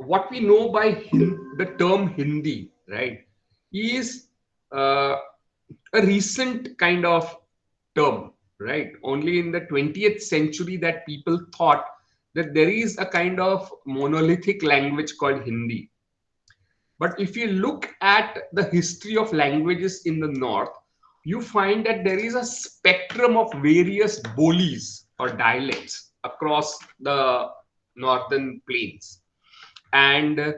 what we know by the term Hindi, right, is uh, a recent kind of term, right? Only in the 20th century that people thought that there is a kind of monolithic language called Hindi. But if you look at the history of languages in the north, you find that there is a spectrum of various bolis or dialects across the northern plains. And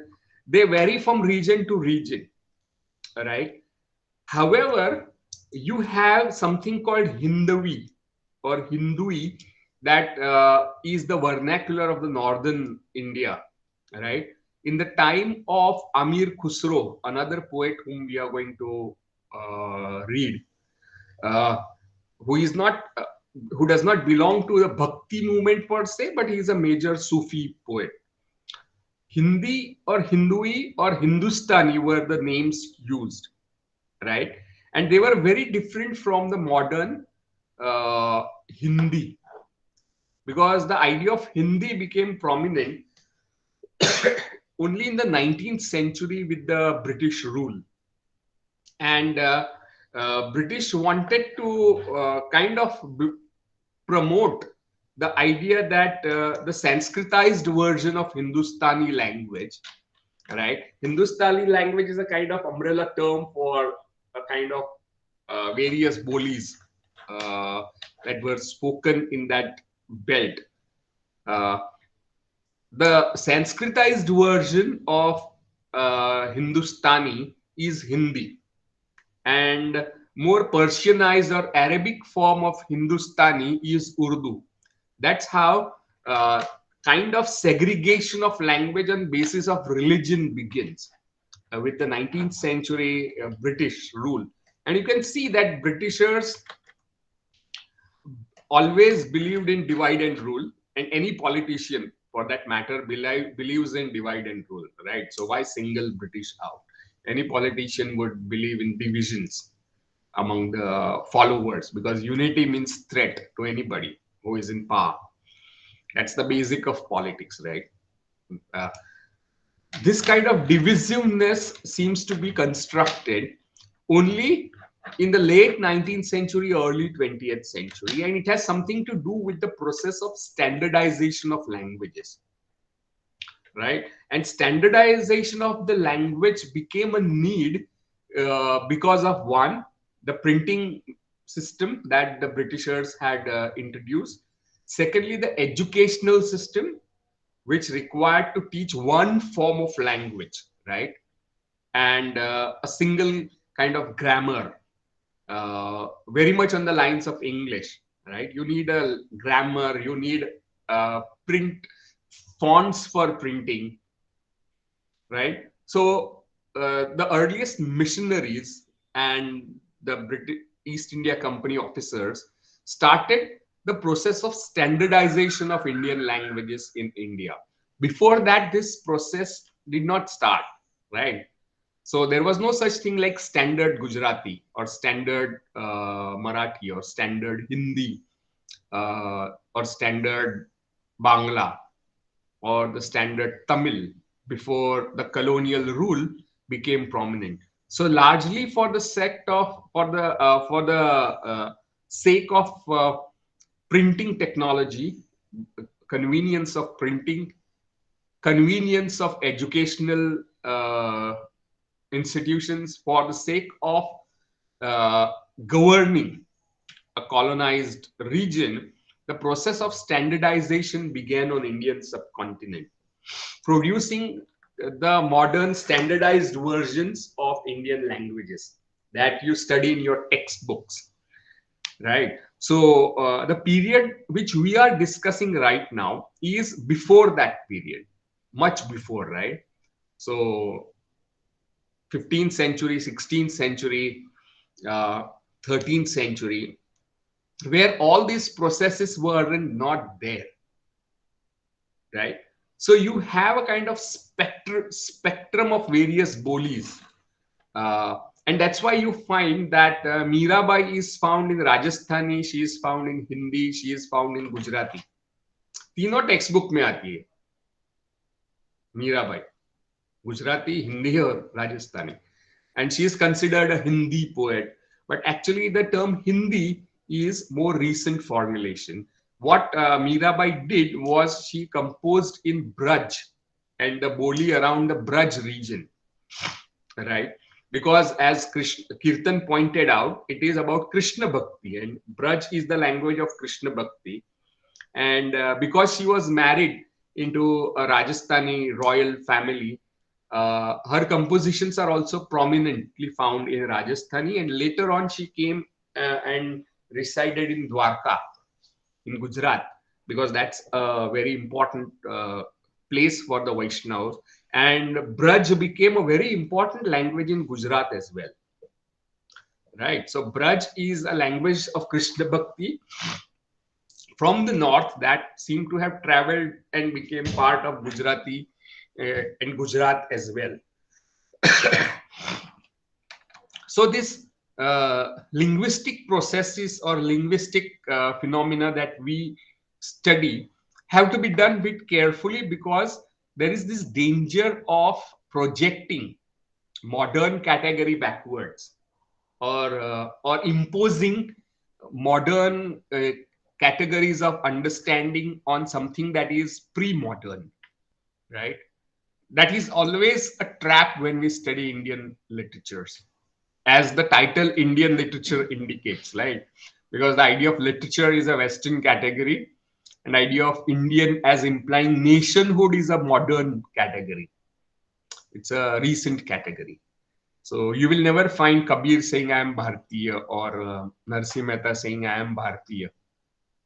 they vary from region to region, right? However, you have something called Hindavi or Hindui that is the vernacular of the northern India, right? In the time of Amir Khusro, another poet whom we are going to read, uh, who is not who does not belong to the Bhakti movement per se, but he is a major Sufi poet. Hindi or Hindui or Hindustani were the names used, right? And they were very different from the modern Hindi, because the idea of Hindi became prominent only in the 19th century with the British rule. And British wanted to kind of promote the idea that the Sanskritized version of Hindustani language, right? Hindustani language is a kind of umbrella term for a kind of various bolis uh, that were spoken in that belt. Uh, the Sanskritized version of Hindustani is Hindi, and more Persianized or Arabic form of Hindustani is Urdu. That's how kind of segregation of language on basis of religion begins with the 19th century British rule. And you can see that Britishers always believed in divide and rule, and any politician for that matter believes in divide and rule, right? So why single British out? Any politician would believe in divisions among the followers, because unity means threat to anybody who is in power. That's the basic of politics, right? Uh, this kind of divisiveness seems to be constructed only in the late 19th century, early 20th century, and it has something to do with the process of standardization of languages, right? And standardization of the language became a need because of one, the printing system that the Britishers had introduced. Secondly, the educational system, which required to teach one form of language, right? And a single kind of grammar, very much on the lines of English, right? You need a grammar, you need print fonts for printing, right? So the earliest missionaries and the British East India Company officers started the process of standardization of Indian languages in India. Before that, this process did not start, right? So there was no such thing like standard Gujarati or standard Marathi or standard Hindi or standard Bangla or the standard Tamil before the colonial rule became prominent. So largely for the sake of printing technology, convenience of printing, convenience of educational institutions, for the sake of governing a colonized region, the process of standardization began on Indian subcontinent, producing the modern standardized versions of Indian languages that you study in your textbooks, right? So the period which we are discussing right now is before that period, much before, right? So 15th century, 16th century, uh, 13th century, where all these processes were not there, right? So you have a kind of spectrum of various bolis. And that's why you find that Mirabai is found in Rajasthani, she is found in Hindi, she is found in Gujarati. तीनों text book में आती है Mirabai, Gujarati, Hindi, or Rajasthani. And she is considered a Hindi poet. But actually, the term Hindi is more recent formulation. What Mirabai did was she composed in Braj and the Boli around the Braj region, right? Because as Kirtan pointed out, it is about Krishna Bhakti, and Braj is the language of Krishna Bhakti. And because she was married into a Rajasthani royal family, her compositions are also prominently found in Rajasthani. And later on, she came and resided in Dwarka in Gujarat, because that's a very important place for the Vaishnavas. And Braj became a very important language in Gujarat as well. Right. So Braj is a language of Krishna Bhakti from the north that seemed to have traveled and became part of Gujarati and Gujarat as well. So this linguistic processes or linguistic phenomena that we study have to be done a bit carefully, because there is this danger of projecting modern category backwards, or imposing modern categories of understanding on something that is pre-modern, right? That is always a trap when we study Indian literatures, as the title Indian literature indicates, right? Because the idea of literature is a Western category, and idea of Indian as implying nationhood is a modern category. It's a recent category. So you will never find Kabir saying I am Bharatiya, or Narsi Mehta saying I am Bharatiya,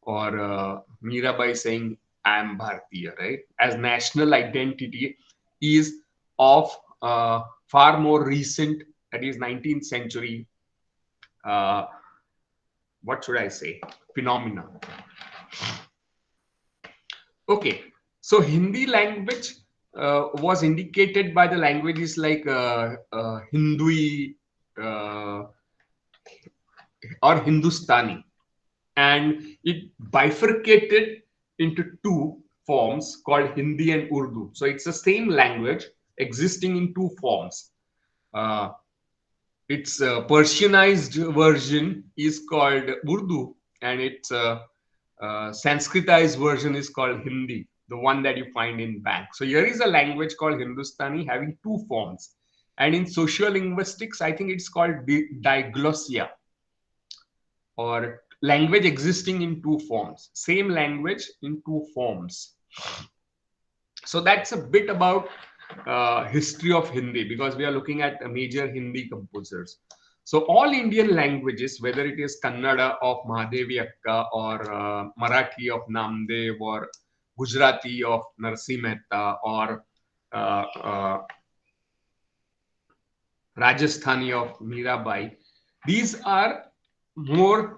or Mirabai saying I am Bharatiya, right? As national identity is of far more recent, that is 19th century, what should I say, phenomena. Okay, so Hindi language was indicated by the languages like Hindui or Hindustani, and it bifurcated into two forms called Hindi and Urdu. So it's the same language existing in two forms. Its Persianized version is called Urdu, and its Sanskritized version is called Hindi, the one that you find in Bank. So here is a language called Hindustani having two forms. And in sociolinguistics, I think it's called diglossia, or language existing in two forms. Same language in two forms. So that's a bit about history of Hindi, because we are looking at major Hindi composers. So all Indian languages, whether it is Kannada of Mahadevi Akka, or Marathi of Namdev, or Gujarati of Narsi Mehta, or Rajasthani of Mirabai, these are more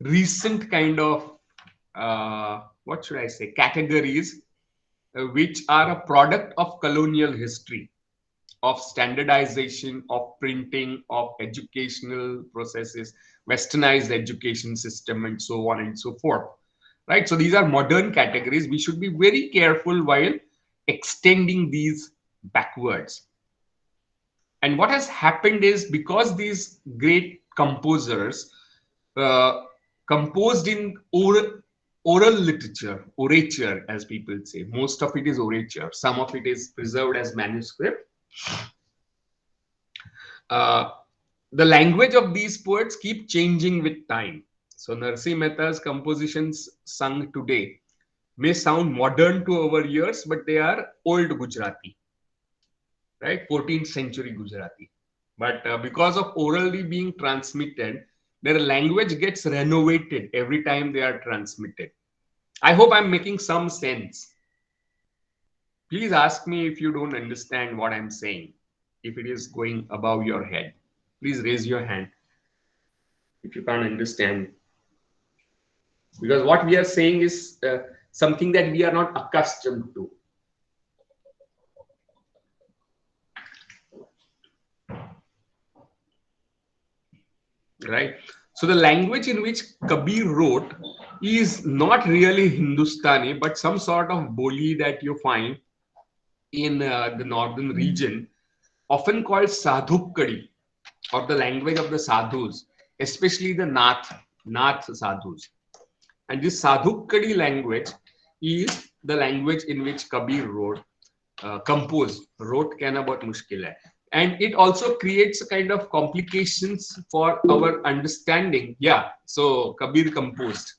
recent kind of, what should I say, categories, which are a product of colonial history, of standardization, of printing, of educational processes, westernized education system, and so on and so forth, right? So these are modern categories. We should be very careful while extending these backwards. And what has happened is, because these great composers composed in oral literature, orature, as people say, most of it is orature, some of it is preserved as manuscript. The language of these poets keep changing with time. So Narsi Mehta's compositions sung today may sound modern to our ears, but they are old Gujarati, right? 14th century Gujarati. But because of orally being transmitted, their language gets renovated every time they are transmitted. I hope I'm making some sense. Please ask me if you don't understand what I'm saying. If it is going above your head, please raise your hand if you can't understand. Because what we are saying is something that we are not accustomed to. Right? So the language in which Kabir wrote is not really Hindustani, but some sort of Boli that you find in the northern region, often called Sadhukkadi, or the language of the sadhus, especially the Nath sadhus. And this Sadhukkadi language is the language in which Kabir wrote Kehna Bahut Mushkil Hai. And it also creates a kind of complications for our understanding. Yeah, so Kabir composed,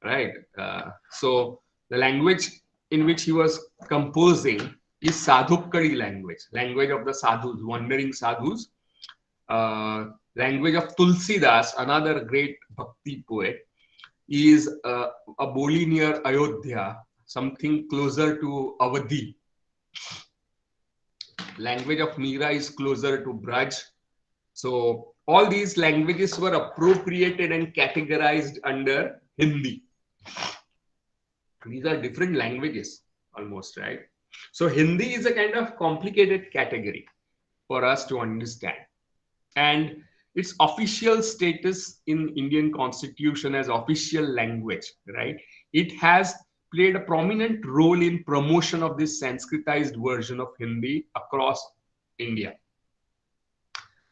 right? So the language in which he was composing is Sadhukkadi language of the sadhus, wandering sadhus. Language of Tulsidas, another great Bhakti poet, is a Boli near Ayodhya, something closer to Awadhi. Language of Meera is closer to Braj. So all these languages were appropriated and categorized under Hindi. These are different languages almost, right? So Hindi is a kind of complicated category for us to understand. And its official status in Indian Constitution as official language, right? It has played a prominent role in promotion of this Sanskritized version of Hindi across India.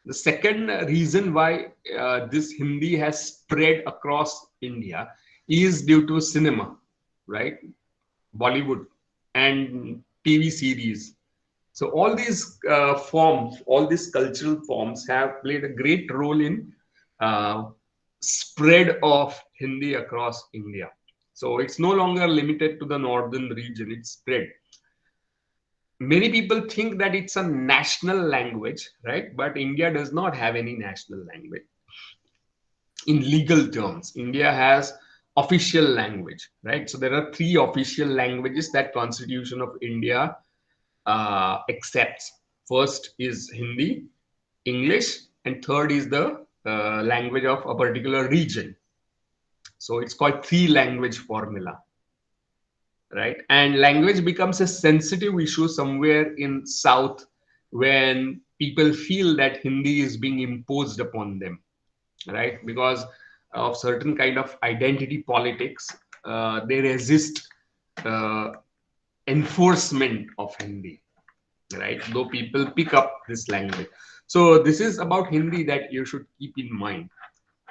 The second reason why this Hindi has spread across India is due to cinema, right? Bollywood and TV series. So all these forms, all these cultural forms have played a great role in spread of Hindi across India. So it's no longer limited to the northern region, it's spread. Many people think that it's a national language, right? But India does not have any national language. In legal terms, India has official language, right? So there are 3 official languages that Constitution of India accepts. First is Hindi, English, and third is the language of a particular region. So it's called 3-language formula, right? And language becomes a sensitive issue somewhere in South when people feel that Hindi is being imposed upon them, right? Because of certain kind of identity politics, they resist enforcement of Hindi, right? Though people pick up this language. So this is about Hindi that you should keep in mind.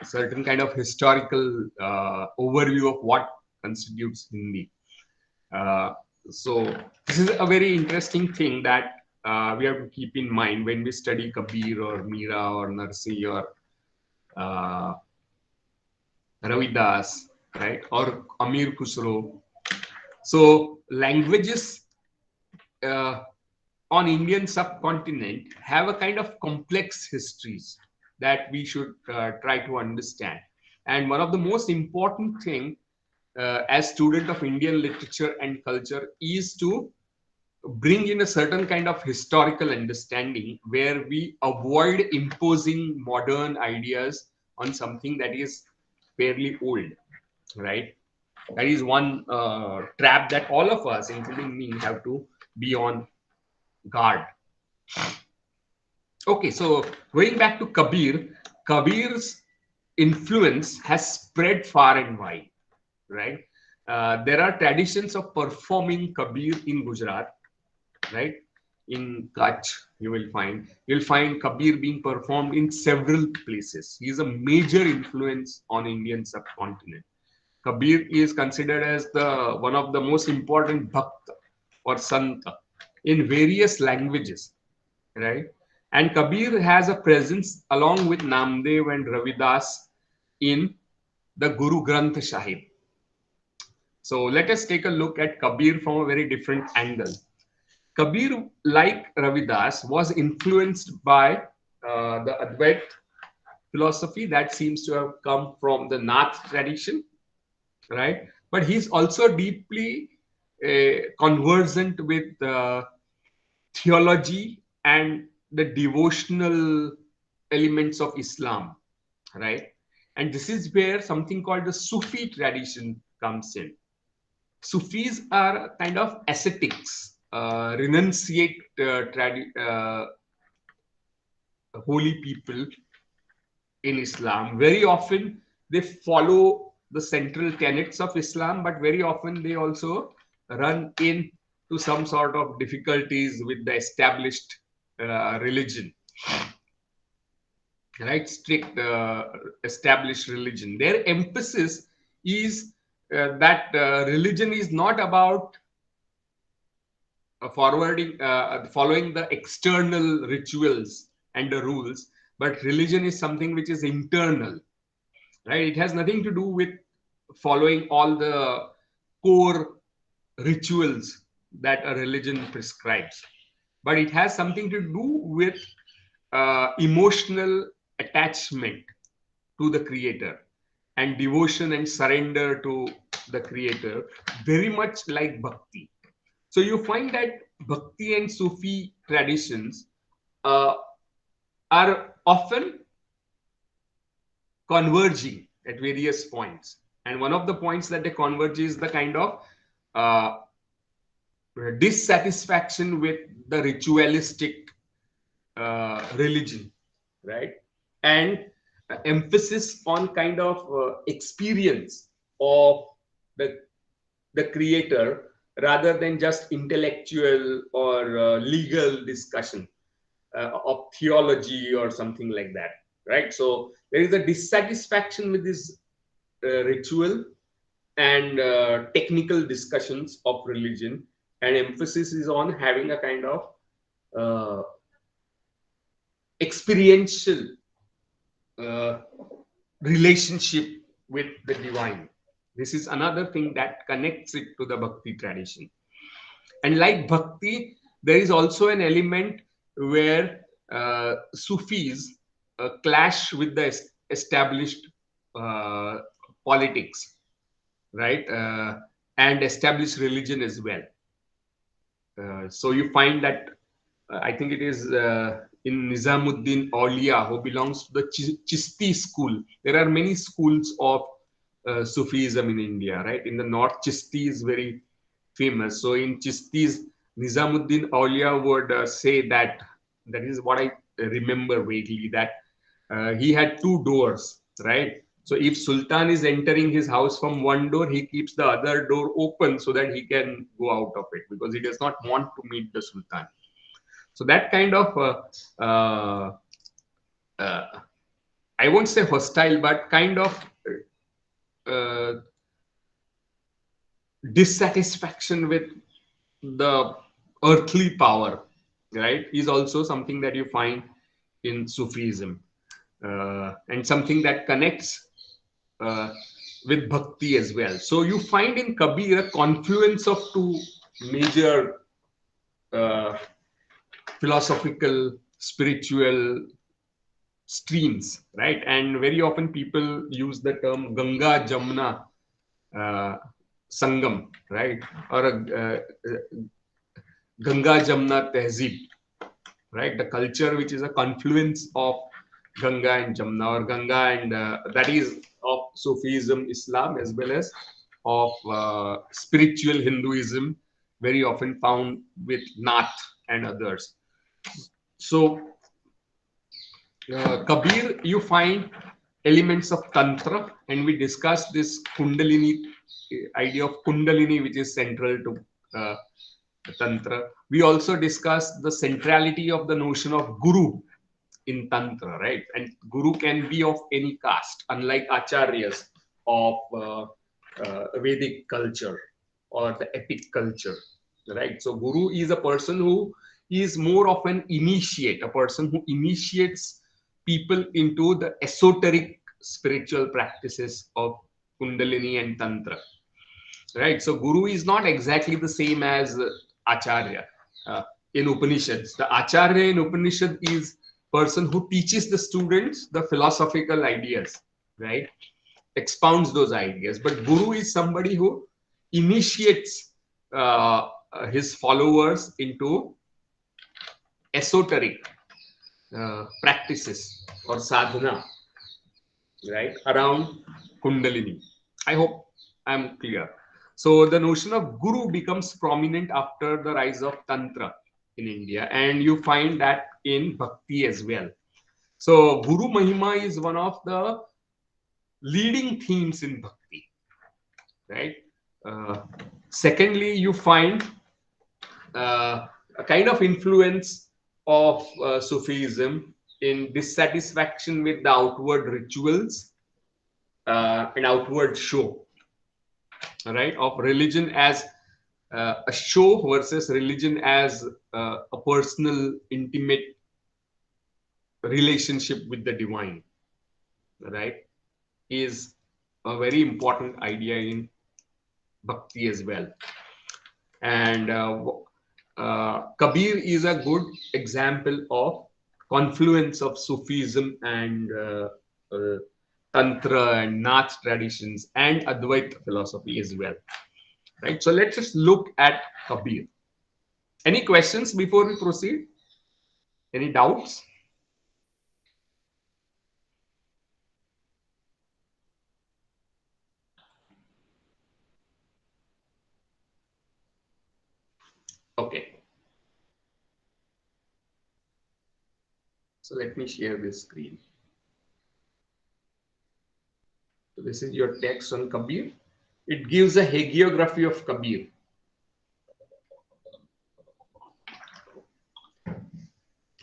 A certain kind of historical overview of what constitutes Hindi. So this is a very interesting thing that we have to keep in mind when we study Kabir or Meera or Narsi or Ravidas, right? Or Amir Khusro. So languages on Indian subcontinent have a kind of complex histories that we should try to understand. And one of the most important thing as student of Indian literature and culture is to bring in a certain kind of historical understanding where we avoid imposing modern ideas on something that is fairly old, right? That is one trap that all of us, including me, have to be on guard. Okay, so going back to Kabir, Kabir's influence has spread far and wide, right? There are traditions of performing Kabir in Gujarat, right? In Kutch, you'll find Kabir being performed in several places. He is a major influence on Indian subcontinent. Kabir is considered as the one of the most important bhakt or santa in various languages, right? And Kabir has a presence along with Namdev and Ravidas in the Guru Granth Sahib. So let us take a look at Kabir from a very different angle. Kabir, like Ravidas, was influenced by the Advait philosophy that seems to have come from the Nath tradition, right? But he's also deeply conversant with theology and the devotional elements of Islam, right? And this is where something called the Sufi tradition comes in. Sufis are kind of ascetics, renunciate holy people in Islam. Very often they follow the central tenets of Islam, but very often they also run in to some sort of difficulties with the established religion, right? Strict established religion. Their emphasis is that religion is not about following the external rituals and the rules, but religion is something which is internal, right? It has nothing to do with following all the core rituals that a religion prescribes, but it has something to do with emotional attachment to the creator and devotion and surrender to the creator, very much like bhakti. So you find that bhakti and Sufi traditions uh, are often converging at various points. And one of the points that they converge is the kind of uh, dissatisfaction with the ritualistic religion, right? And emphasis on kind of experience of the creator rather than just intellectual or legal discussion of theology or something like that, right? So there is a dissatisfaction with this ritual and technical discussions of religion, and emphasis is on having a kind of uh, experiential uh, relationship with the divine. This is another thing that connects it to the bhakti tradition. And like bhakti, there is also an element where Sufis clash with the established uh, politics, right? And established religion as well. So you find that I think it is in Nizamuddin Aulia, who belongs to the Chisti school. There are many schools of Sufism in India, right? In the north, Chisti is very famous. So in Chistis, Nizamuddin Aulia would say that, that is what I remember vaguely, that he had two doors, right? So if Sultan is entering his house from one door, he keeps the other door open so that he can go out of it, because he does not want to meet the Sultan. So that kind of uh, I won't say hostile, but kind of uh, dissatisfaction with the earthly power, right, is also something that you find in Sufism, and something that connects uh, with bhakti as well. So you find in Kabir a confluence of two major uh, philosophical, spiritual streams, right? And very often people use the term Ganga Jamna uh, Sangam, right? Or Ganga Jamna Tehzeeb, right? The culture which is a confluence of Ganga and Jamna, or Ganga and that is of Sufism, Islam, as well as of spiritual Hinduism, very often found with Nath and others. So Kabir, you find elements of Tantra, and we discussed this Kundalini idea of Kundalini, which is central to Tantra. We also discussed the centrality of the notion of Guru in Tantra, right? And Guru can be of any caste, unlike Acharyas of Vedic culture or the epic culture, right? So Guru is a person who is more of an initiate, a person who initiates people into the esoteric spiritual practices of Kundalini and Tantra, right? So Guru is not exactly the same as Acharya in Upanishads. The Acharya in Upanishad is person who teaches the students the philosophical ideas, right? Expounds those ideas. But Guru is somebody who initiates his followers into esoteric practices or sadhana, right, around Kundalini. I hope I'm clear. So the notion of Guru becomes prominent after the rise of Tantra in India, and you find that in Bhakti as well. So Guru Mahima is one of the leading themes in Bhakti, right? Secondly, you find a kind of influence of Sufism in dissatisfaction with the outward rituals and outward show, right? Of religion as a show versus religion as a personal, intimate relationship with the divine, right? Is a very important idea in Bhakti as well. And Kabir is a good example of confluence of Sufism and uh, Tantra and Nath traditions and Advaita philosophy as well. Right. So let's just look at Kabir. Any questions before we proceed? Any doubts? Okay. So let me share this screen. So this is your text on Kabir. It gives a hagiography of Kabir.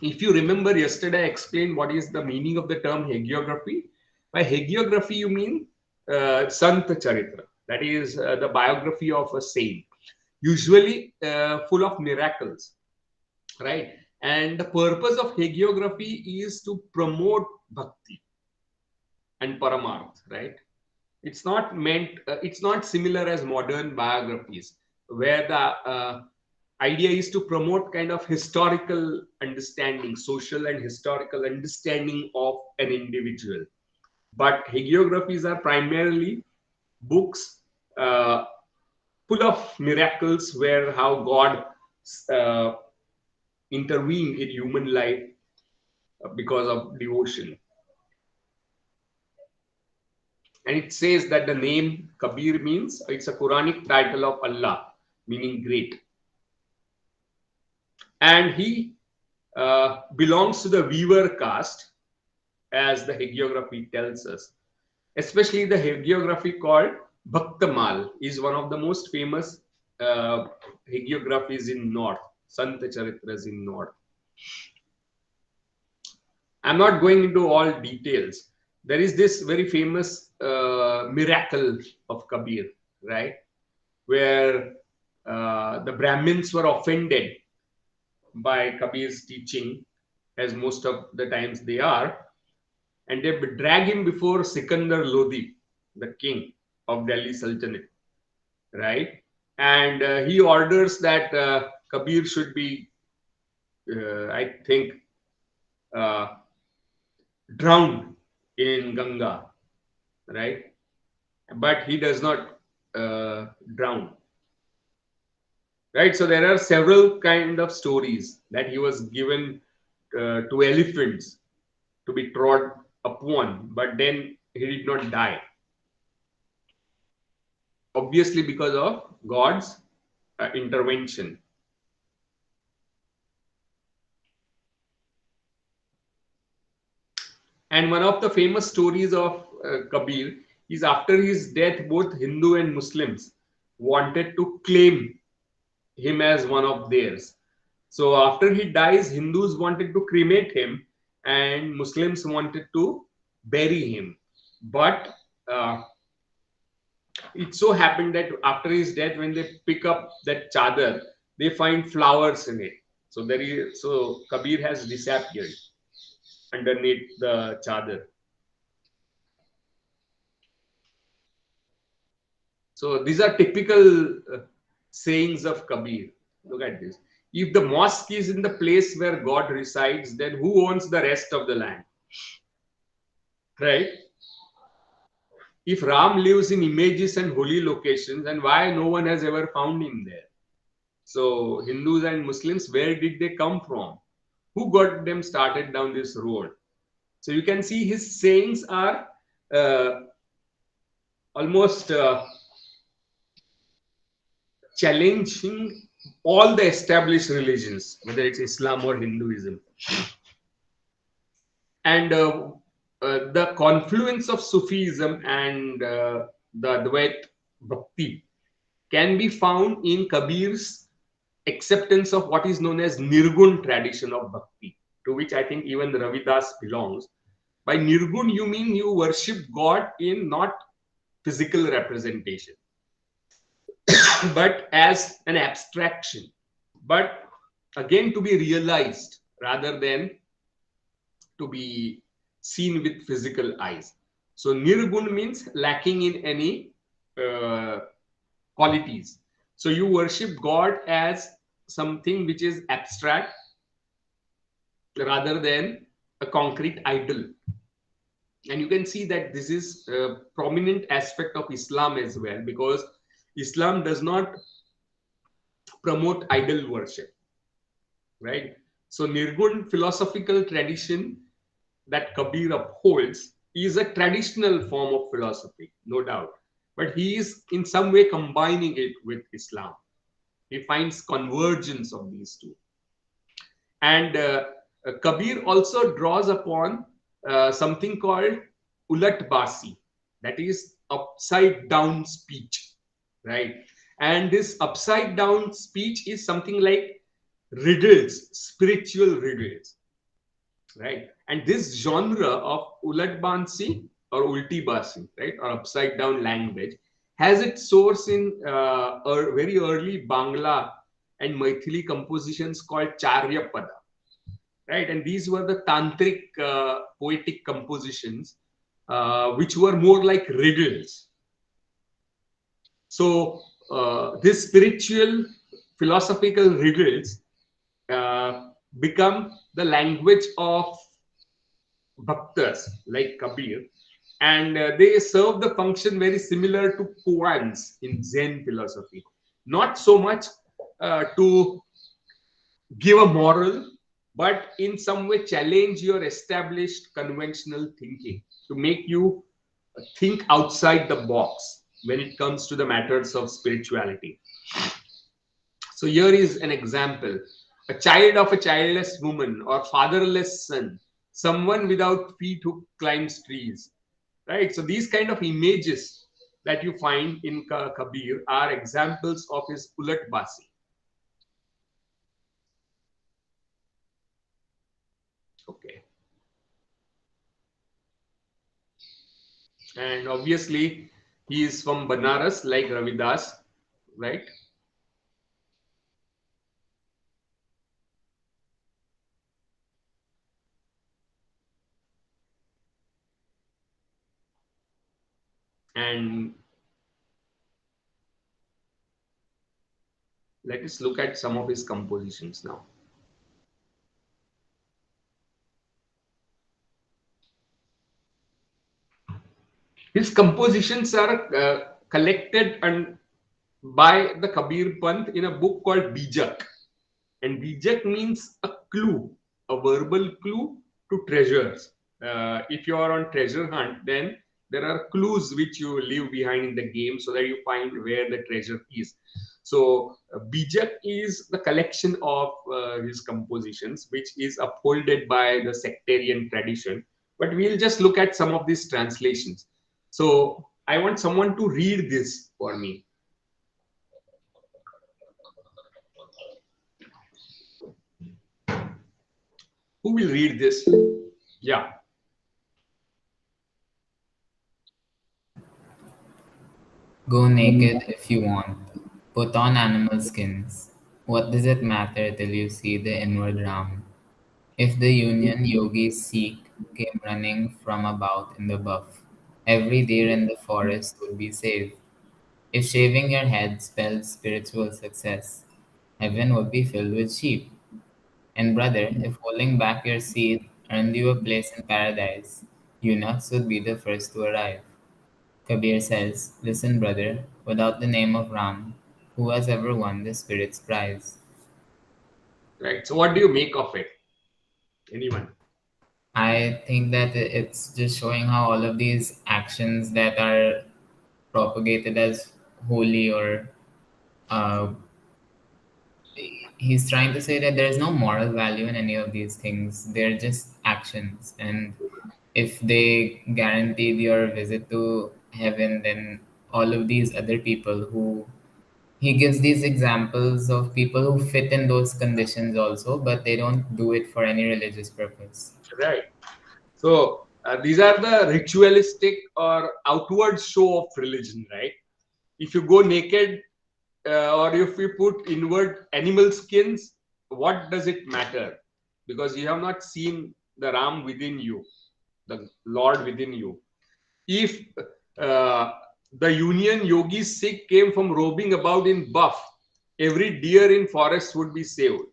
If you remember yesterday, I explained what is the meaning of the term hagiography. By hagiography, you mean Sant Charitra. That is the biography of a saint, usually full of miracles, right? And the purpose of hagiography is to promote bhakti and paramarth, right? It's not meant, it's not similar as modern biographies, where the idea is to promote kind of historical understanding, social and historical understanding of an individual. But hagiographies are primarily books full of miracles, where how God uh, intervened in human life because of devotion. And it says that the name Kabir means, it's a Quranic title of Allah, meaning great. And he belongs to the weaver caste, as the hagiography tells us. Especially the hagiography called Bhaktamal is one of the most famous hagiographies in North, Sant Charitras in North. I'm not going into all details. There is this very famous miracle of Kabir, right? Where the Brahmins were offended by Kabir's teaching, as most of the times they are, and they drag him before Sikandar Lodi, the king of Delhi Sultanate, right? And he orders that Kabir should be, I think, uh, drowned in Ganga, right? But he does not drown, right? So there are several kind of stories that he was given to elephants to be trod upon, but then he did not die. Obviously, because of God's intervention. And one of the famous stories of Kabir is after his death, both Hindu and Muslims wanted to claim him as one of theirs. So after he dies, Hindus wanted to cremate him and Muslims wanted to bury him. But it so happened that after his death, when they pick up that chadar, they find flowers in it. So Kabir has disappeared underneath the chadar. So these are typical sayings of Kabir. Look at this. If the mosque is in the place where God resides, then who owns the rest of the land? Right? If Ram lives in images and holy locations, then why no one has ever found him there? So Hindus and Muslims, where did they come from? Who got them started down this road? So you can see his sayings are almost challenging all the established religions, whether it's Islam or Hinduism. And the confluence of Sufism and the Advait Bhakti can be found in Kabir's acceptance of what is known as Nirgun tradition of Bhakti, to which I think even Ravidas belongs. By Nirgun, you mean you worship God in not physical representation, but as an abstraction, but again to be realized rather than to be seen with physical eyes. So Nirgun means lacking in any uh, qualities. So you worship God as something which is abstract rather than a concrete idol. And you can see that this is a prominent aspect of Islam as well, because Islam does not promote idol worship, right? So Nirgun philosophical tradition that Kabir upholds is a traditional form of philosophy, no doubt. But he is in some way combining it with Islam. He finds convergence of these two. And Kabir also draws upon something called ulat basi, that is upside down speech, right? And this upside down speech is something like riddles, spiritual riddles, right? And this genre of ulat basi or ulti basi, right, or upside down language, has its source in very early Bangla and Maithili compositions called Charyapada, right? And these were the tantric poetic compositions, which were more like riddles. So these spiritual philosophical riddles become the language of bhaktas like Kabir, and they serve the function very similar to koans in Zen philosophy. Not so much to give a moral, but in some way challenge your established conventional thinking, to make you think outside the box when it comes to the matters of spirituality. So here is an example. A child of a childless woman or fatherless son, someone without feet who climbs trees, right? So these kind of images that you find in Kabir are examples of his ulat basi. Okay. And obviously, he is from Banaras, like Ravidas, right? And let us look at some of his compositions now. His compositions are collected and by the Kabir Panth in a book called Bijak. And Bijak means a clue, a verbal clue to treasures. If you are on treasure hunt, then there are clues which you leave behind in the game so that you find where the treasure is. So Bijak is the collection of his compositions, which is upholded by the sectarian tradition. But we'll just look at some of these translations. So I want someone to read this for me. Who will read this? Yeah. Go naked if you want. Put on animal skins. What does it matter till you see the inward Ram? If the union yogis seek came running from about in the buff, every deer in the forest would be saved. If shaving your head spelled spiritual success, heaven would be filled with sheep. And brother, if holding back your seed earned you a place in paradise, eunuchs would be the first to arrive. Kabir says, listen, brother, without the name of Ram, who has ever won the spirit's prize? Right. So what do you make of it? Anyone? I think that it's just showing how all of these actions that are propagated as holy or uh, he's trying to say that there is no moral value in any of these things. They're just actions. And if they guaranteed your visit to heaven, then all of these other people who he gives these examples of people who fit in those conditions also, but they don't do it for any religious purpose. Right. So these are the ritualistic or outward show of religion, right? If you go naked or if you put inward animal skins, what does it matter? Because you have not seen the Ram within you, the Lord within you. If uh, the Union Yogi Sikh came from roaming about in buff, every deer in forest would be saved.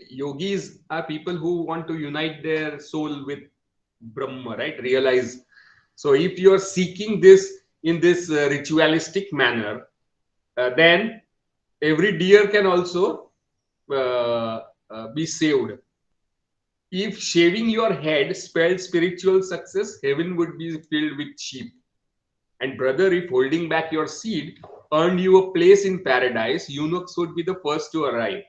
Yogis are people who want to unite their soul with Brahma, right? Realize. So if you are seeking this in this ritualistic manner, then every deer can also be saved. If shaving your head spelled spiritual success, heaven would be filled with sheep. And brother, if holding back your seed earned you a place in paradise, eunuchs would be the first to arrive.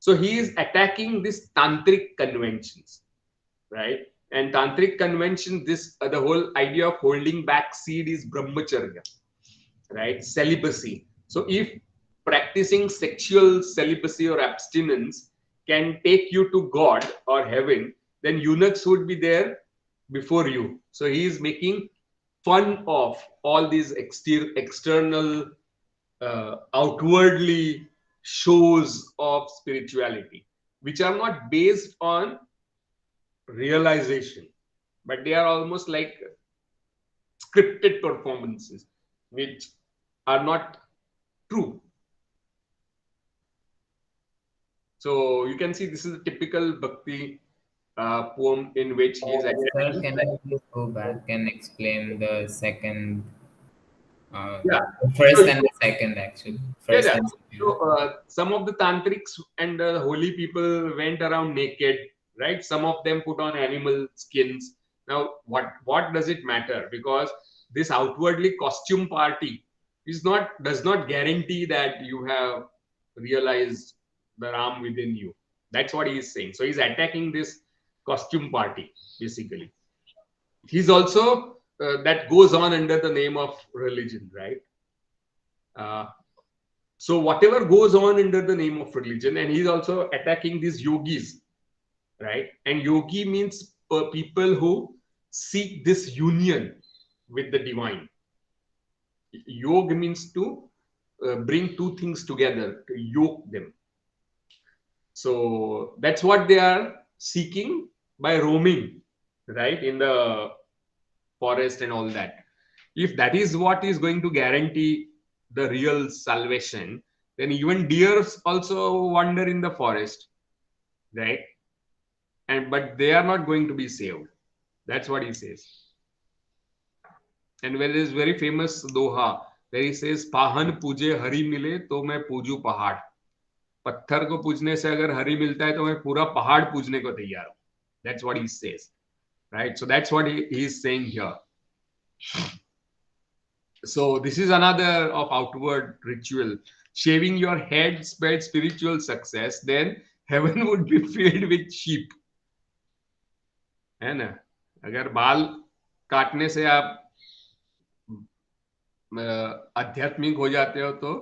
So he is attacking these tantric conventions, right? And tantric convention, this the whole idea of holding back seed is brahmacharya, right? Celibacy. So if practicing sexual celibacy or abstinence can take you to God or heaven, then eunuchs would be there before you. So he is making fun of all these external, outwardly shows of spirituality, which are not based on realization, but they are almost like scripted performances, which are not true. So you can see this is a typical Bhakti poem in which he is Sir, attacking. can you please go back and explain the second, Yeah. the first So and the second actually, yeah, first yeah. and So second. some of the tantrics and holy people went around naked, right? Some of them put on animal skins. Now, what does it matter? Because this outwardly costume party is not does not guarantee that you have realized the Ram within you. That's what he is saying. So he's attacking this costume party basically. He's also that goes on under the name of religion, right? Uh, so whatever goes on under the name of religion, and he's also attacking these yogis, right? And yogi means people who seek this union with the divine. Yoga means to bring two things together, to yoke them. So that's what they are seeking by roaming, right, in the forest and all that. If that is what is going to guarantee the real salvation, then even deers also wander in the forest, right? And but they are not going to be saved. That's what he says. And there is very famous doha where he says, "Pahan पूजे हरि मिले तो मैं पूजू पहाड़." पत्थर को पूजने से अगर हरि मिलता है तो मैं पूरा पहाड़ पूजने को तैयार हूं. That's what he says, right? So that's what he is saying here. So this is another of outward ritual. Shaving your head spelled spiritual success. Then heaven would be filled with sheep. है ना? अगर बाल काटने से आप आध्यात्मिक हो जाते हो तो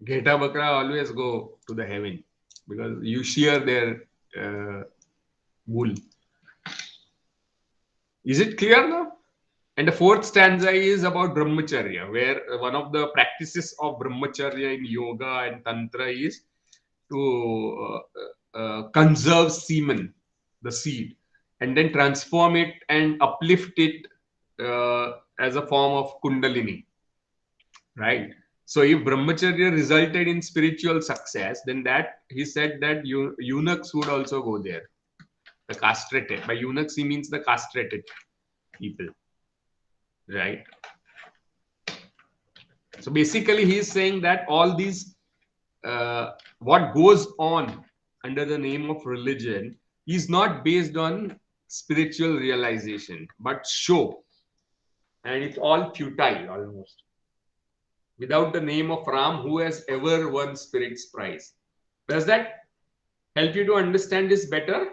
घेटा बकरा always go to the heaven because you shear their wool. Is it clear now? And the fourth stanza is about brahmacharya, where one of the practices of brahmacharya in yoga and tantra is to conserve semen, the seed, and then transform it and uplift it as a form of kundalini, right? So if brahmacharya resulted in spiritual success, then that he said that eunuchs would also go there. The castrated. By eunuchs, he means the castrated people, right? So basically, he is saying that all these, what goes on under the name of religion, is not based on spiritual realization, but show, and it's all futile almost. Without the name of Ram, who has ever won Spirit's prize? Does that help you to understand this better?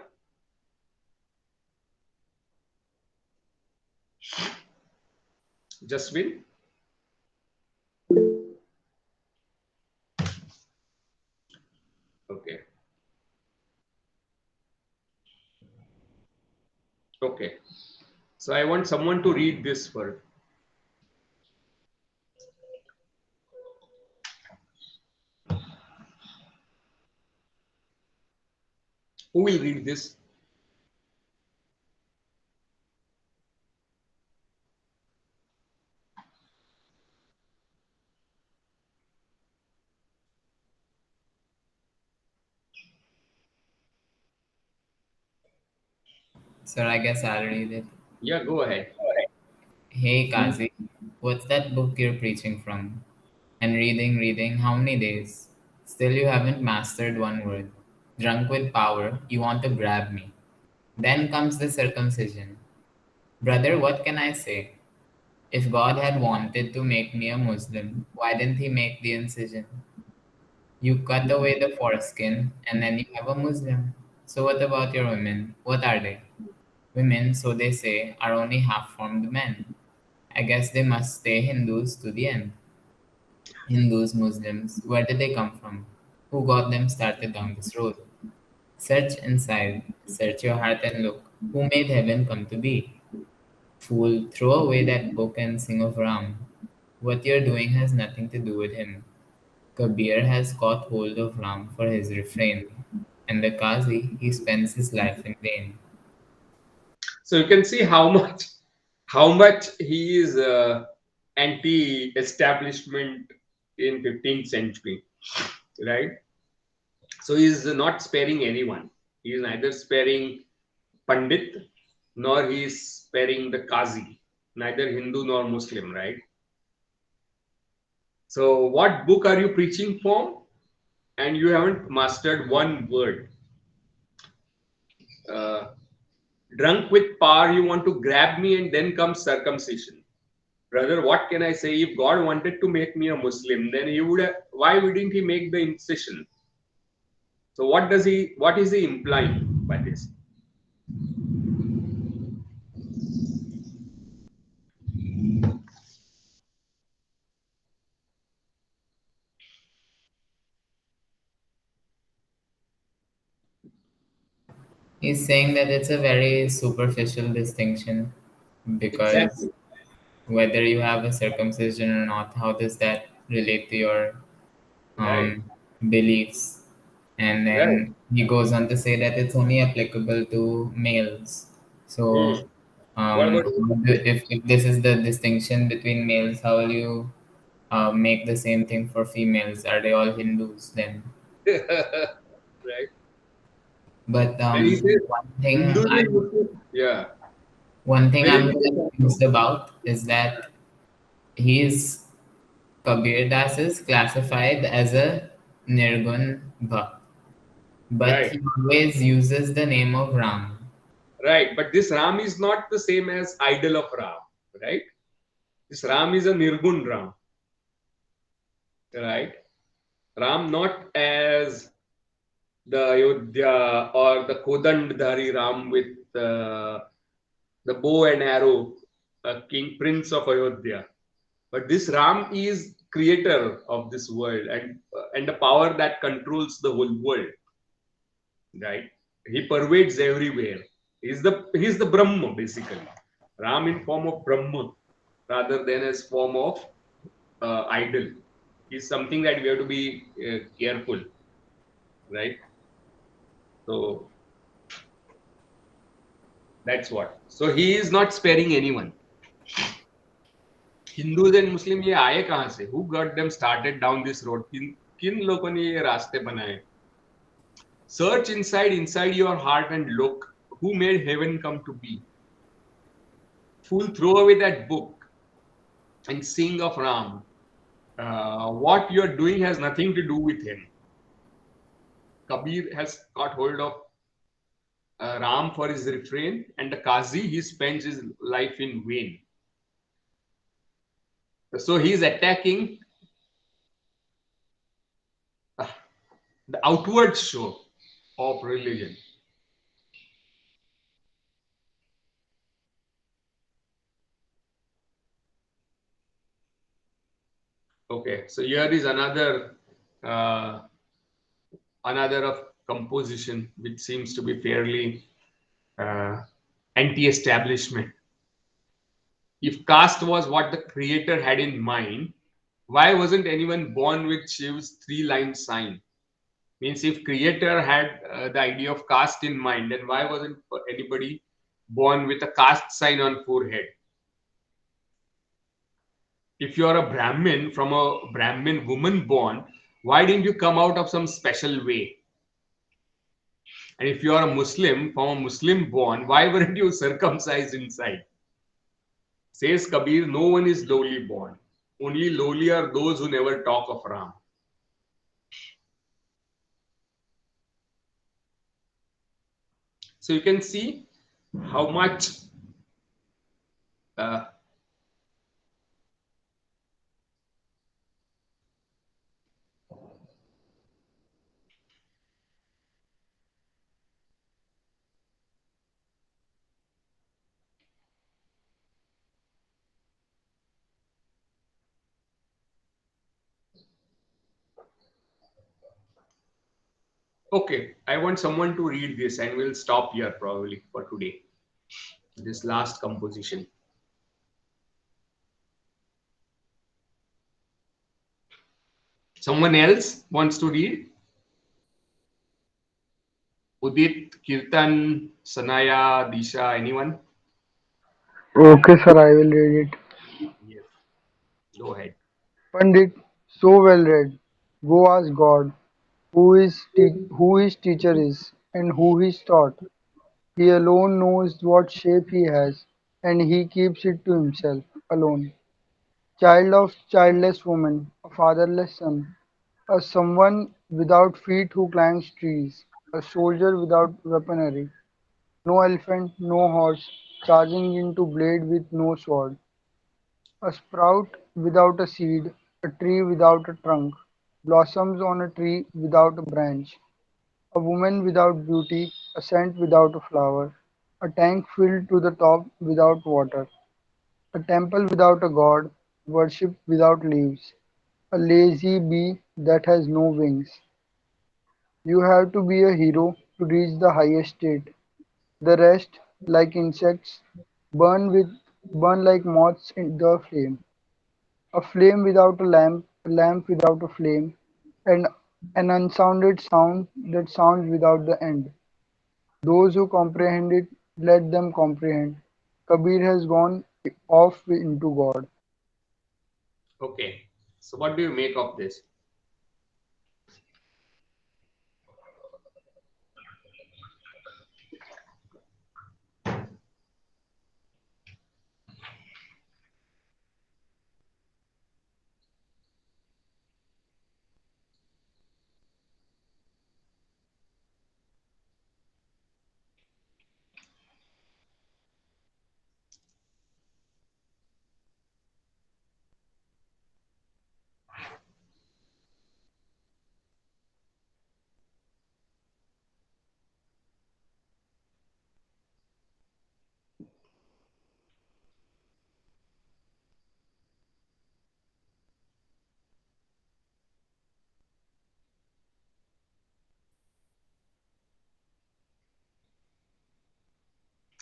Jaswin? Okay. Okay. So I want someone to read this for. Who will read this? So I guess I'll read it. Yeah, go ahead. Hey Kazi, what's that book you're preaching from? And reading, how many days? Still you haven't mastered one word. Drunk with power, you want to grab me. Then comes the circumcision. Brother, what can I say? If God had wanted to make me a Muslim, why didn't He make the incision? You cut away the foreskin and then you have a Muslim. So, what about your women? What are they? Women, so they say, are only half formed men. I guess they must stay Hindus to the end. Hindus, Muslims, where did they come from? Who got them started down this road? Search inside, search your heart and look. Who made heaven come to be? Fool, throw away that book and sing of Ram. What you're doing has nothing to do with him. Kabir has caught hold of Ram for his refrain, and the Qazi, he spends his life in vain. So you can see how much he is anti-establishment in 15th century, right? So he is not sparing anyone. He is neither sparing Pandit nor he is sparing the Qazi, neither Hindu nor Muslim, right? So what book are you preaching from? And you haven't mastered one word. Uh, Drunk with power, you want to grab me, and then comes circumcision. Brother, what can I say? If God wanted to make me a Muslim, then he would have, why wouldn't he make the incision? So what is he implying by this? He's saying that it's a very superficial distinction because Exactly. whether you have a circumcision or not, how does that relate to your Right. beliefs? And Right. then he goes on to say that it's only applicable to males. Hmm. So, What about if this is the distinction between males, how will you make the same thing for females? Are they all Hindus then? right? But And he says one thing Hindus and I'm Muslims. Yeah. I'm Very confused about is that he's Kabir Das is classified as a Nirgun Bhakt, but right. he always uses the name of Ram. Right. But this Ram is not the same as idol of Ram. Right. This Ram is a Nirgun Ram. Right. Ram not as the Ayodhya or the Kodandhari Ram with the bow and arrow, King Prince of Ayodhya. But this Ram is creator of this world and the power that controls the whole world. Right? He pervades everywhere. He's the Brahma basically. Ram in form of Brahma rather than as form of idol. Is something that we have to be careful, right? So that's what. So he is not sparing anyone. Hindus and Muslim ये आए कहाँ से? Who got them started down this road? किन लोगों ने ये रास्ते बनाए? Search inside your heart and look. Who made heaven come to be? Fool, throw away that book and sing of Ram. What you are doing has nothing to do with him. Kabir has got hold of Ram for his refrain, and the Qazi he spends his life in vain. So he is attacking uh, the outward show of religion. Okay, so here is uh, another of composition which seems to be fairly uh, anti-establishment. If caste was what the creator had in mind, why wasn't anyone born with Shiv's three-line sign? Means if creator had the idea of caste in mind, then why wasn't anybody born with a caste sign on forehead? If you are a Brahmin from a Brahmin woman born, why didn't you come out of some special way? And if you are a Muslim from a Muslim born, why weren't you circumcised inside? Says Kabir, no one is lowly born. Only lowly are those who never talk of Ram. So you can see how much uh, okay, I want someone to read this and we'll stop here probably for today. This last composition. Someone else wants to read? Udit, Kirtan, Sanaya, Disha, anyone? Okay, sir, I will read it. Yes, go ahead. Pandit, so well read. Go ask God who his teacher is and who he's taught. He alone knows what shape he has, and he keeps it to himself alone. Child of childless woman, a fatherless son, a someone without feet who climbs trees, a soldier without weaponry, no elephant, no horse, charging into blade with no sword. A sprout without a seed, a tree without a trunk, blossoms on a tree without a branch, a woman without beauty, a scent without a flower, a tank filled to the top without water, a temple without a god, worship without leaves, a lazy bee that has no wings. You have to be a hero to reach the highest state. The rest, like insects, burn with burn like moths in the flame. A flame without a lamp without a flame, and an unsounded sound that sounds without the end. Those who comprehend it, let them comprehend. Kabir has gone off into God. Okay, so what do you make of this?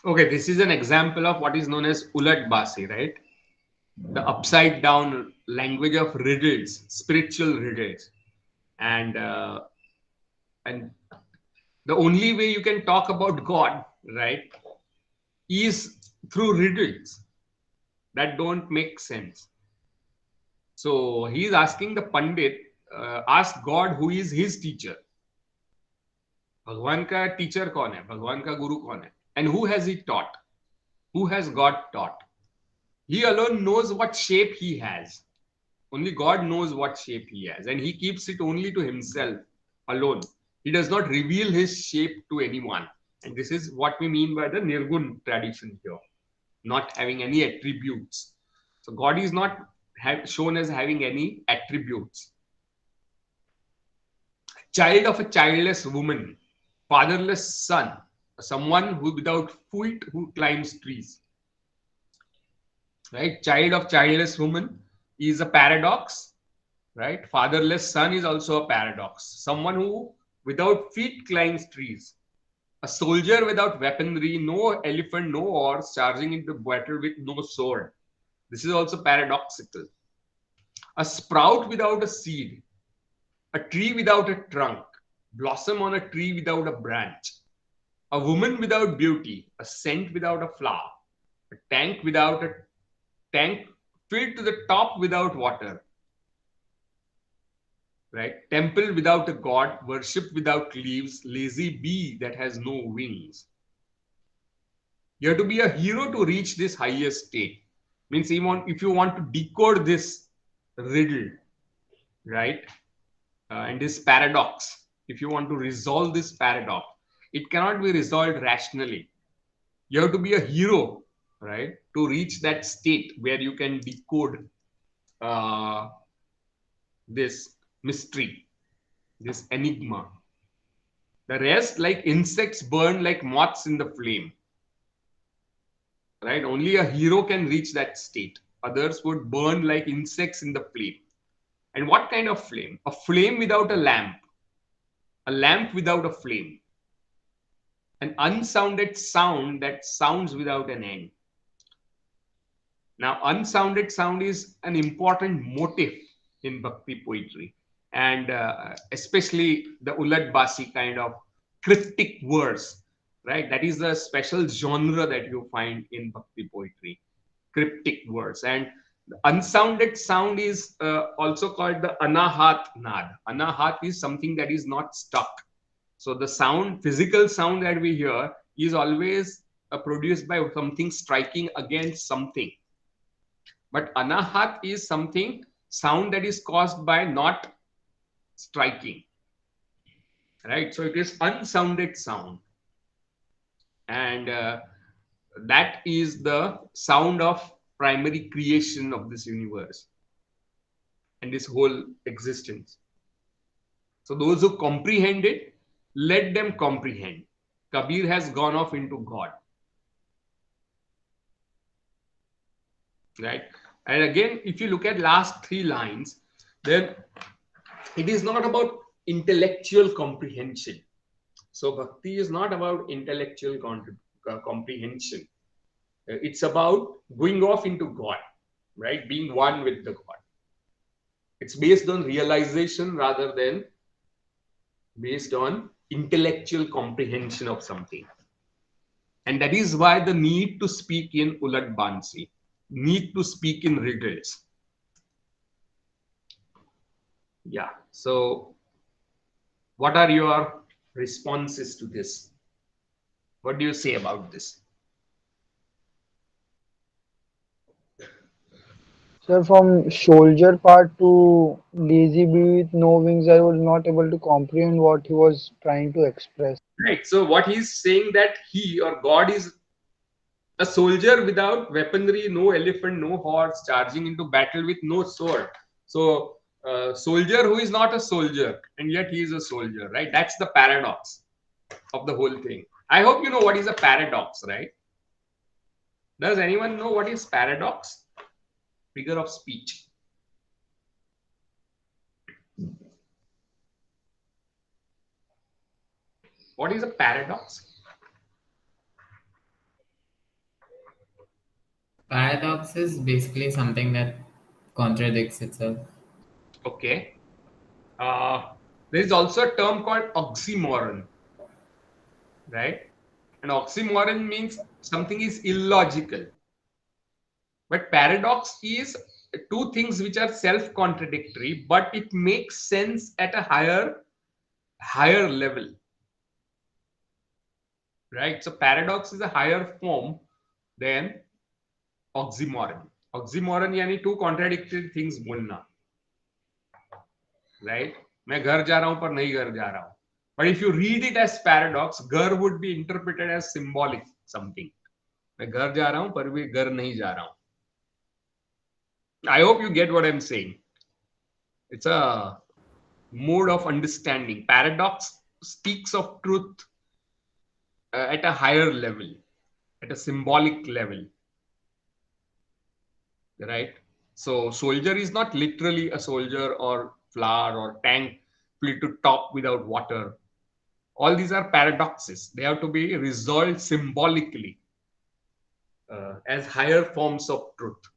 Okay, this is an example of what is known as Ulat Basi, right? The upside down language of riddles, spiritual riddles. And the only way you can talk about God, right, is through riddles that don't make sense. So he's asking the Pandit, ask God who is his teacher. भगवान का teacher कौन है, भगवान का गुरु कौन है, and who has he taught, who has God taught? He alone knows what shape he has. Only God knows what shape he has, and he keeps it only to himself alone. He does not reveal his shape to anyone. And this is what we mean by the Nirgun tradition here, not having any attributes. So God is not shown as having any attributes. Child of a childless woman, fatherless son, someone who without feet who climbs trees. Right? Child of childless woman is a paradox. right? Fatherless son is also a paradox. Someone who without feet climbs trees. A soldier without weaponry, no elephant, no horse, charging into battle with no sword. This is also paradoxical. A sprout without a seed, a tree without a trunk, blossom on a tree without a branch, a woman without beauty, a scent without a flower, a tank without a tank filled to the top without water, right? Temple without a god, worship without leaves, lazy bee that has no wings. You have to be a hero to reach this highest state. Means if you want to decode this riddle, right? And this paradox, if you want to resolve this paradox, it cannot be resolved rationally. You have to be a hero, right, to reach that state where you can decode uh, this mystery, this enigma. The rest, like insects, burn like moths in the flame, right? Only a hero can reach that state. Others would burn like insects in the flame. And what kind of flame? A flame without a lamp without a flame, an unsounded sound that sounds without an end. Now, unsounded sound is an important motif in Bhakti poetry, and especially the Ulat Basi kind of cryptic verse, right? That is a special genre that you find in Bhakti poetry, cryptic verse. And the unsounded sound is also called the Anahat Nad. Anahat is something that is not stuck. So the sound, physical sound that we hear is always produced by something striking against something. But anahat is something, sound that is caused by not striking, right? So it is unsounded sound. And that is the sound of primary creation of this universe and this whole existence. So those who comprehend it, let them comprehend. Kabir has gone off into God. Right? And again, if you look at last three lines, then it is not about intellectual comprehension. So bhakti is not about intellectual comprehension. It's about going off into God, right? Being one with the God. It's based on realization rather than based on intellectual comprehension of something. And that is why the need to speak in Ulat Bansi, need to speak in riddles. Yeah. So what are your responses to this? What do you say about this? So from soldier part to lazy bee with no wings, I was not able to comprehend what he was trying to express. Right. So what he's saying that he or God is a soldier without weaponry, no elephant, no horse, charging into battle with no sword. So soldier who is not a soldier and yet he is a soldier, right? That's the paradox of the whole thing. I hope you know what is a paradox, right? Does anyone know what is paradox? Figure of speech. What is a paradox? Paradox is basically something that contradicts itself. Okay. There is also a term called oxymoron, right? And oxymoron means something is illogical. But paradox is two things which are self-contradictory, but it makes sense at a higher level, right? So paradox is a higher form than oxymoron. Oxymoron यानी two contradictory things बोलना, right? मैं घर जा रहा हूं पर नहीं घर जा रहा हूं. But if you read it as paradox, घर would be interpreted as symbolic something. मैं घर जा रहा हूं पर भी घर नहीं जा रहा हूं. I hope you get what I'm saying. It's a mode of understanding. Paradox speaks of truth at a higher level, at a symbolic level, right? So soldier is not literally a soldier or flower or tank filled to top without water. All these are paradoxes. They have to be resolved symbolically as higher forms of truth.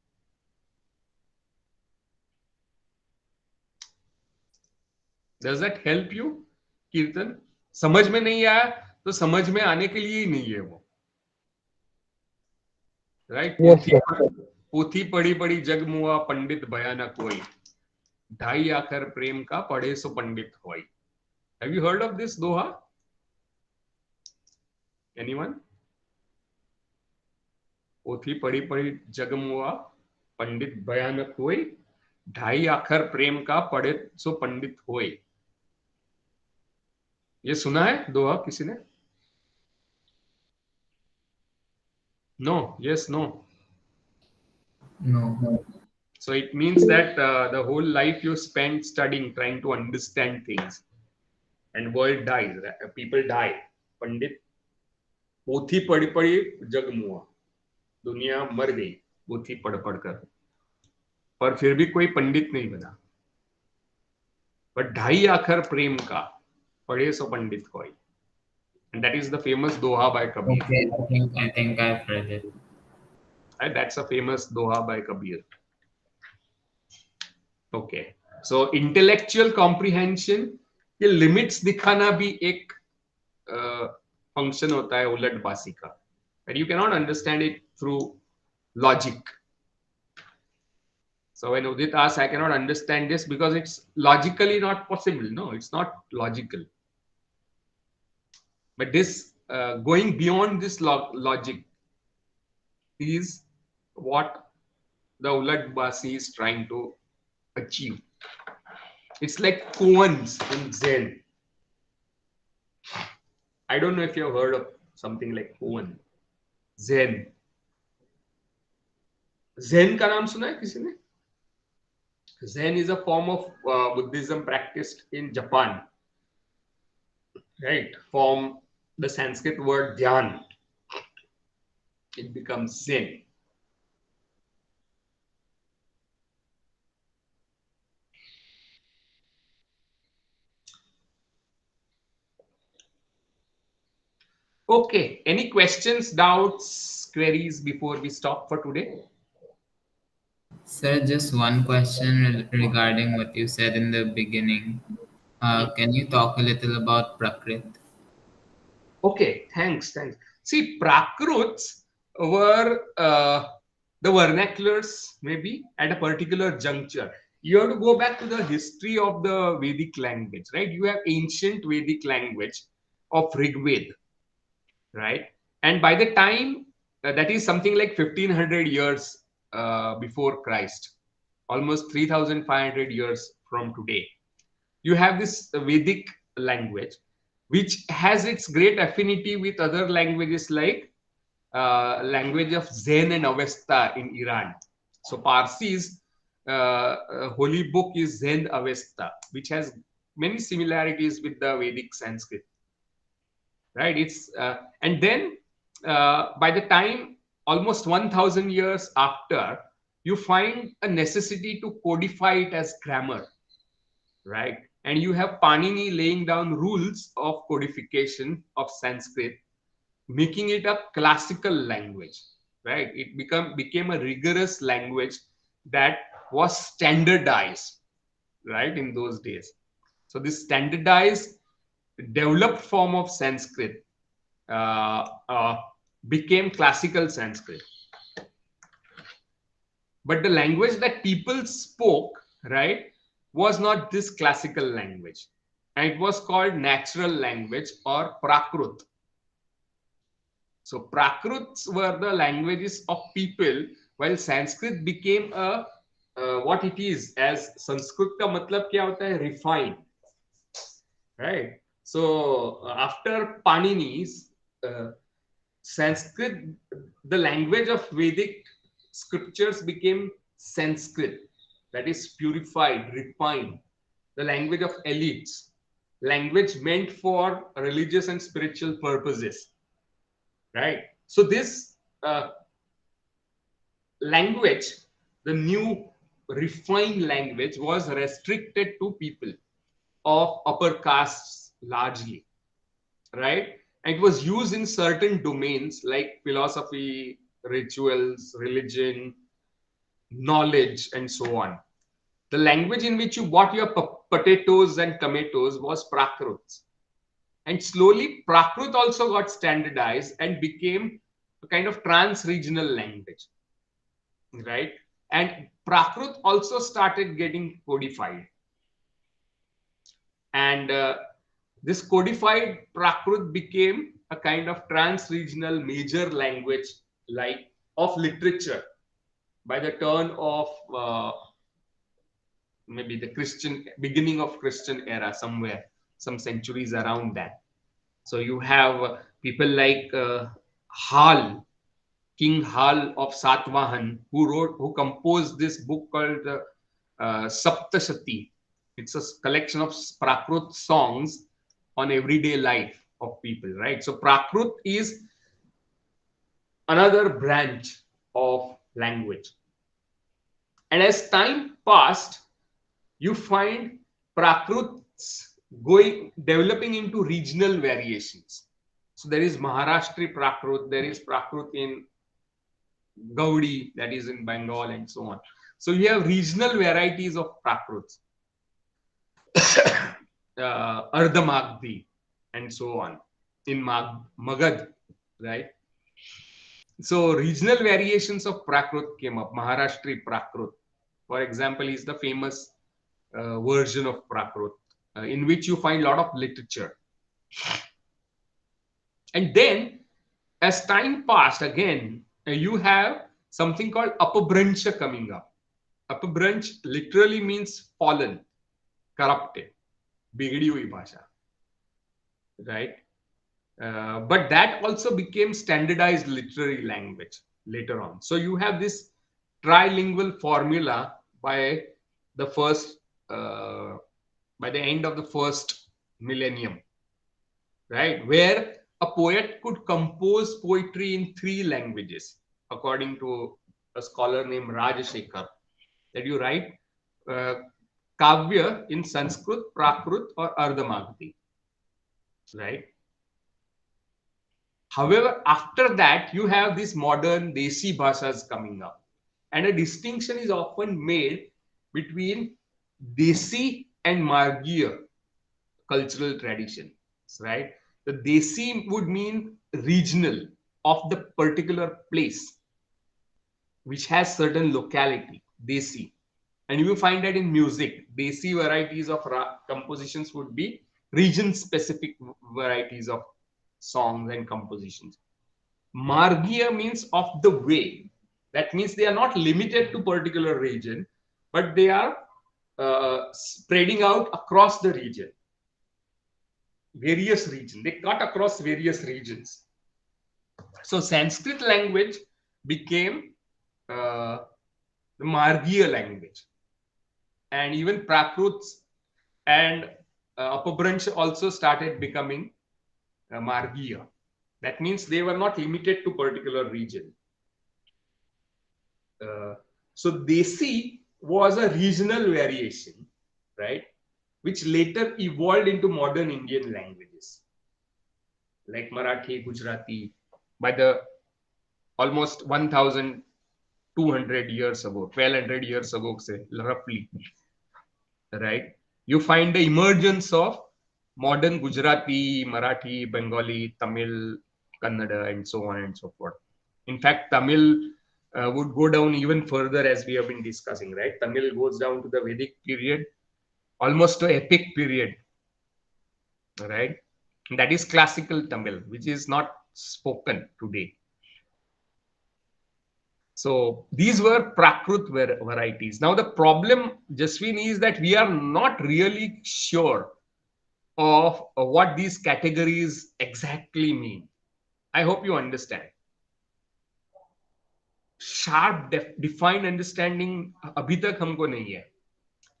Does that help you, कीर्तन? समझ में नहीं आया तो समझ में आने के लिए ही नहीं है वो, राइट? Yes, sir. पोथी पढ़ी पढ़ी जग मुआ पंडित बया न कोई, ढाई आखर प्रेम का पढ़े सो पंडित होई. Have you heard of this doha? Anyone? पोथी पढ़ी पढ़ी जग मुआ पंडित बया न कोई, ढाई आखर प्रेम का पढ़े सो पंडित होई. ये सुना है दोहा किसी ने? No. Yes, no. No. So it means that the whole life you spend studying, trying to understand things, and world dies. People die. पंडित पोथी पढ़ी पढ़ी जग मुआ, दुनिया मर गई पोथी पढ़ पढ़ कर, पर फिर भी कोई पंडित नहीं बना. पर ढाई आखर प्रेम का पढ़े सो पंडित कोई. And that is the famous doha by Kabir. Okay, I think I've read it. And that's a famous doha by Kabir. Okay. So intellectual comprehension के लिमिट्स दिखाना भी एक फंक्शन होता है उलटबासी का. And you cannot understand it through logic. So when Udit asks, I cannot understand this because it's logically not possible. No, it's not logical. But this going beyond this logic is what the Ulatbasi is trying to achieve. It's like koans in Zen. I don't know if you have heard of something like koan. Zen. Zen का नाम सुना है किसी ने? Zen is a form of Buddhism practiced in Japan. Right? From the Sanskrit word dhyan, it becomes Zen. Okay, any questions, doubts, queries before we stop for today? Sir, just one question regarding what you said in the beginning. Can you talk a little about Prakrit? Okay, thanks. See, Prakruts were the vernaculars maybe at a particular juncture. You have to go back to the history of the Vedic language, right? You have ancient Vedic language of Rigved, right? And by the time that is something like 1500 years before Christ, almost 3500 years from today, you have this Vedic language which has its great affinity with other languages like language of Zen and Avesta in Iran. So Parsi's holy book is Zen Avesta, which has many similarities with the Vedic Sanskrit. Right? It's and then by the time almost 1000 years after, you find a necessity to codify it as grammar, right? And you have Panini laying down rules of codification of Sanskrit, making it a classical language, right? It became a rigorous language that was standardized, right, in those days. So this standardized, developed form of Sanskrit became classical Sanskrit. But the language that people spoke, right, was not this classical language. And it was called natural language or Prakrut. So Prakruts were the languages of people, while Sanskrit became a what it is, as Sanskrit ka matlab kya hota hai? Refined. Right? So after Panini's Sanskrit, the language of Vedic scriptures became Sanskrit, that is purified, refined, the language of elites, language meant for religious and spiritual purposes, right? So this language, the new refined language was restricted to people of upper castes largely, right? And it was used in certain domains like philosophy, rituals, religion, knowledge, and so on. The language in which you bought your potatoes and tomatoes was Prakrit. And slowly, Prakrit also got standardized and became a kind of trans-regional language, right? And Prakrit also started getting codified. And this codified Prakrit became a kind of trans-regional major language like of literature by the turn of maybe the Christian beginning of Christian era, somewhere some centuries around that. So you have people like Hal, King Hal of Satvahan, who composed this book called Saptashati. It's a collection of Prakrit songs on everyday life of people, right? So Prakrit is another branch of language. And as time passed, you find Prakrits developing into regional variations. So there is Maharashtri Prakrit, there is Prakrit in Gaudi, that is in Bengal, and so on. So you have regional varieties of Prakrits, Ardhamagdi, and so on in Magad, right? So regional variations of Prakrit came up. Maharashtri Prakrit, for example, is the famous version of Prakrit, in which you find a lot of literature. And then, as time passed, again, you have something called Apabhransha coming up. Apabhransh literally means fallen, corrupted, bigdi hui bhasha, right? But that also became standardized literary language later on. So you have this trilingual formula by the first, by the end of the first millennium, right? Where a poet could compose poetry in 3 languages, according to a scholar named Rajashekhar, that you write Kavya in Sanskrit, Prakrit, or Ardhamagdi, right? However, after that, you have these modern Desi bhashas coming up. And a distinction is often made between Desi and Margiya cultural traditions, right? The Desi would mean regional of the particular place, which has certain locality, Desi. And you will find that in music, Desi varieties of compositions would be region-specific varieties of songs and compositions. Margiya means of the way. That means they are not limited to particular region, but they are spreading out across the region, various regions. They cut across various regions. So Sanskrit language became the Margiya language, and even Prakrits and Apabhransh also started becoming Margiya. That means they were not limited to particular region. So Desi was a regional variation, right, which later evolved into modern Indian languages like Marathi, Gujarati, by the almost 1,200 years ago, 1,200 years ago, say, roughly, right? You find the emergence of modern Gujarati, Marathi, Bengali, Tamil, Kannada, and so on and so forth. In fact, Tamil would go down even further, as we have been discussing, right? Tamil goes down to the Vedic period, almost to epic period, right? And that is classical Tamil, which is not spoken today. So these were Prakrit varieties. Now the problem, Jaswin, is that we are not really sure of what these categories exactly mean. I hope you understand. Sharp, defined understanding abhi tak humko nahi hai.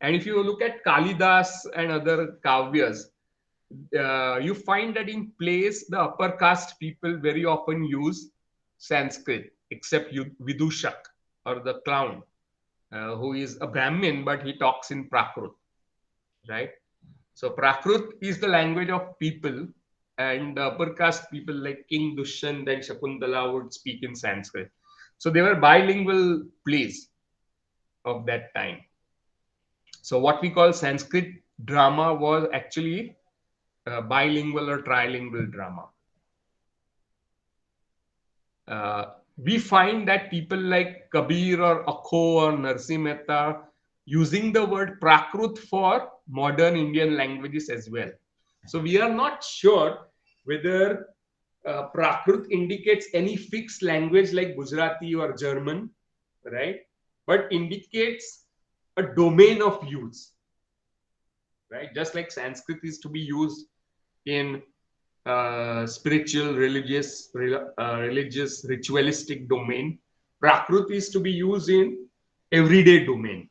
And if you look at Kalidas and other kavyas, you find that in plays, the upper caste people very often use Sanskrit, except Vidushak or the clown, who is a Brahmin, but he talks in Prakrut, right? So Prakrut is the language of people, and the upper caste people like King Dushyant and Shakuntala would speak in Sanskrit. So they were bilingual plays of that time. So what we call Sanskrit drama was actually bilingual or trilingual drama. We find that people like Kabir or Akho or Narsi Mehta using the word Prakrut for modern Indian languages as well. So we are not sure whether Prakrut indicates any fixed language like Gujarati or German, right? But indicates a domain of use, right? Just like Sanskrit is to be used in spiritual, religious, ritualistic domain. Prakrut is to be used in everyday domain.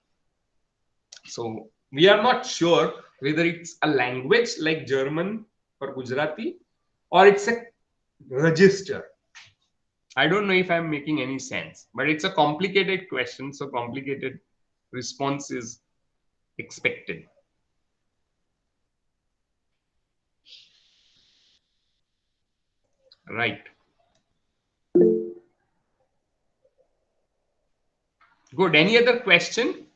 So we are not sure whether it's a language like German or Gujarati, or it's a register. I don't know if I'm making any sense, but it's a complicated question, so complicated response is expected. Right. Good. Any other question?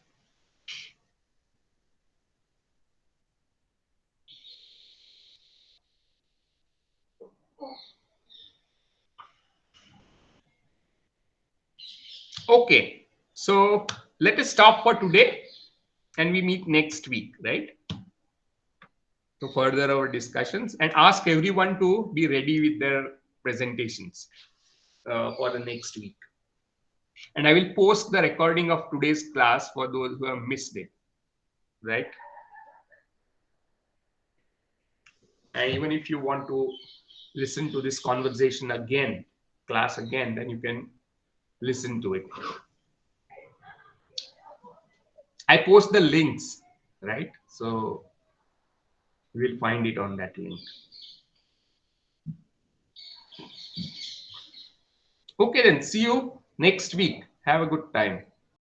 Okay. So let us stop for today and we meet next week, right? To further our discussions and ask everyone to be ready with their presentations for the next week. And I will post the recording of today's class for those who have missed it, right? And even if you want to listen to this conversation again, class again, then you can listen to it. I post the links, right? So you will find it on that link. Okay, then see you next week. Have a good time.